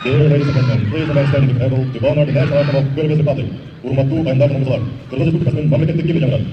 Dear ladies and gentlemen, please remain standing able to honor the national anthem of Kyrgyz Republic. Урматтуу айымдар жана мырзалар, Кыргыз Республикасынын мамлекеттик гимни жаңырат.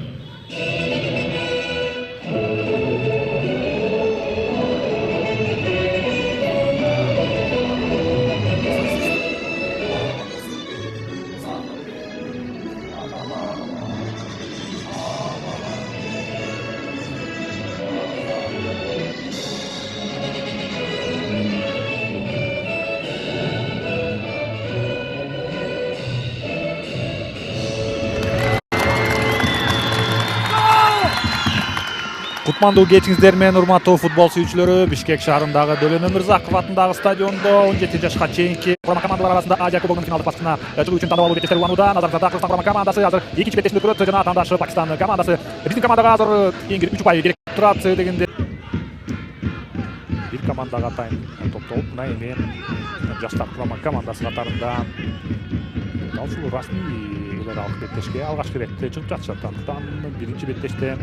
Кутмандуу кечиңиздер менен урматтуу футбол сүйүүчүлөрү, Бишкек шаарындагы Дөлөн Өмүрзаков атындагы стадиондо 17 жашка чейинки құрама командалар арасында Азия кубогунун финалдык баскычына чыгуу үчүн тандап алуу беттештери уланууда. Назарында Кыргызстан құрама командасы азыр экинчи беттешти өткөрөт жана атаандашы Пакистан командасы. Биздин командага азыр кийинки 3 упай керек турат дегенде бир командага атайын топтолуп, мына эми жаштар құрама командасы катарында дал ушул расмий эл аралык беттешке алгачкы иретте чыгып жатышат. Андыктан биринчи беттеште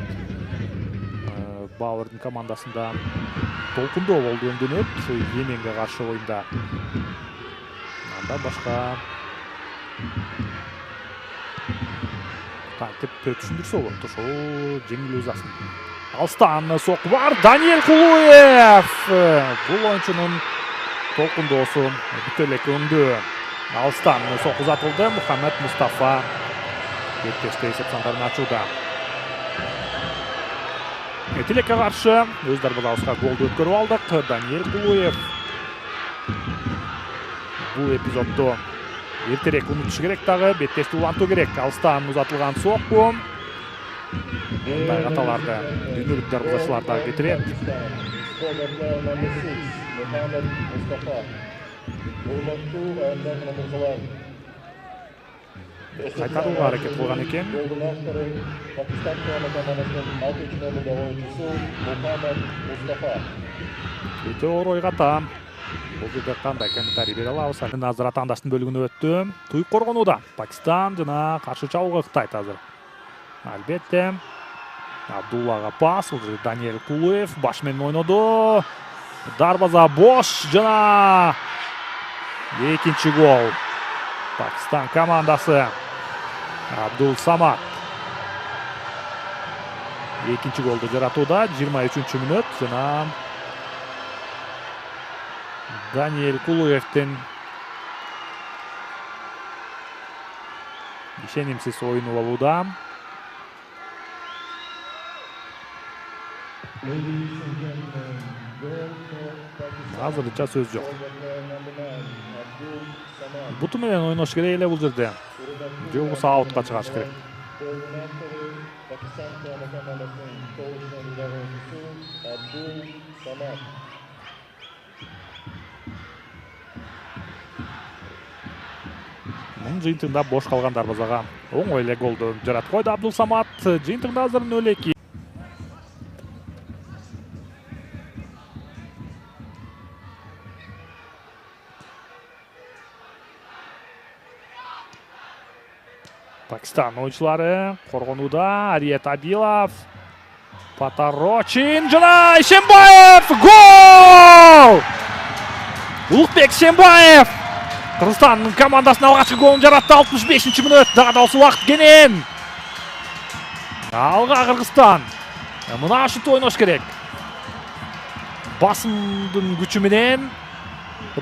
Бауэрдин командасында толкундоо болду өңдөнөт Йеменге каршы оюнда. Андан башка кантип түшүндүрсө болот, ошол жеңил ызасын. Алстан сокку бар, Даниэль Кулуев. Бул оюнчунун толкундоосу бүтө элек өңдү. Алстан сокку узатылды, Мухаммед Мустафа беттеште эсеп сандарын ачууда. Тилекке каршы өз дарбазабызга голду өткөрүп алдык. Даниэль Кулуев бул эпизоддо эртерээк унутуш керек дагы, беттешти улантуу керек. Алстан узатылган сокку мындай каталарды дүйнөлүк дарбазачылар да кетирет. Кайтарууга аракет кылган экен. Өтө оор ойгата. Бул жерде кандай комментарий бере алабыз? Азыр атаандаштын бөлүгүнө өттү. Туйук коргонууда. Пакистан жана каршы чабууга Кытайт азыр. Албетте Абдуллага пас, Даниэль Кулуев баш менен ойноду. Дарбаза бош жана экинчи гол. Пакистан командасы Абдул Самат экинчи голду жаратууда. 23 мүнөт жана Даниэль Кулуевдин ишенимсиз оюну болууда. Азырынча сөз жок. Буту менен ойнош керек эле бул жерде. Же болбосо аутка чыгаш керек. Мунун жыйынтыгында бош калган дарбазага оңой эле голду жаратып койду Абдул Самат. Жыйынтыгында азыр 0-2. Пакистан oyuncuları korgonuda. Ariyet Abilov, Pataroчин жана Ишембаев. Гол! Улукбек Ишембаев Кыргызстан командасына алгачкы голун жаратты. 65 мүнөт. Дагы да ушул убакыт кенен. Алга Кыргызстан. Мына ушинтип ойнош керек. Басымдын күчү менен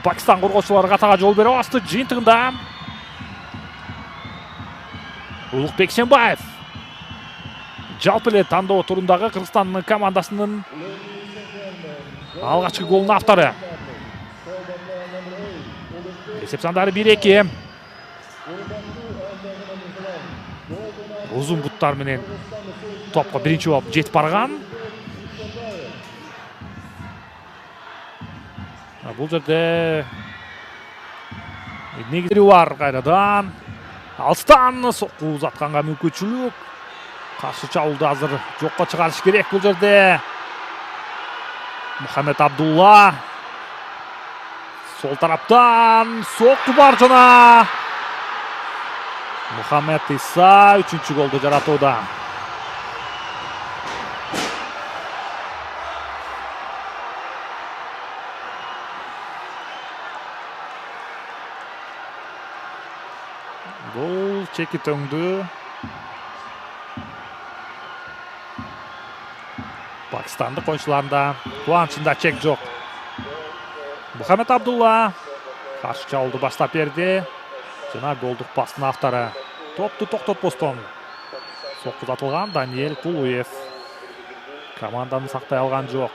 Пакистан коргоочулары катага жол бере басты. Жыйынтыгында Улукбек Ишембаев жалпы эле тандоо турундагы Кыргызстан командасынын алгачкы голунун автору. Эсеп сандары 1-2. Узун буттар менен топко биринчи болуп жетип барган. Бул жерде негизи бар кайрадан. Алстан сокку узатканга мүмкүнчүлүк. Каршы чабуулду азыр жокко чыгарыш керек бул жерде. Мухаммед Абдулла сол тараптан сокку бар жана Мухаммед Иса 3-чү голду жаратууда. Гол чеки төңдү. Пакистандык ойунчуларында кубанычында чек жок. Мухаммед Абдулла каршы чабуулду баштап берди. Жана голдук пастын автору топту токтотпостон соккузатылган Даниэль Кулуев. Команданы сактай алган жок.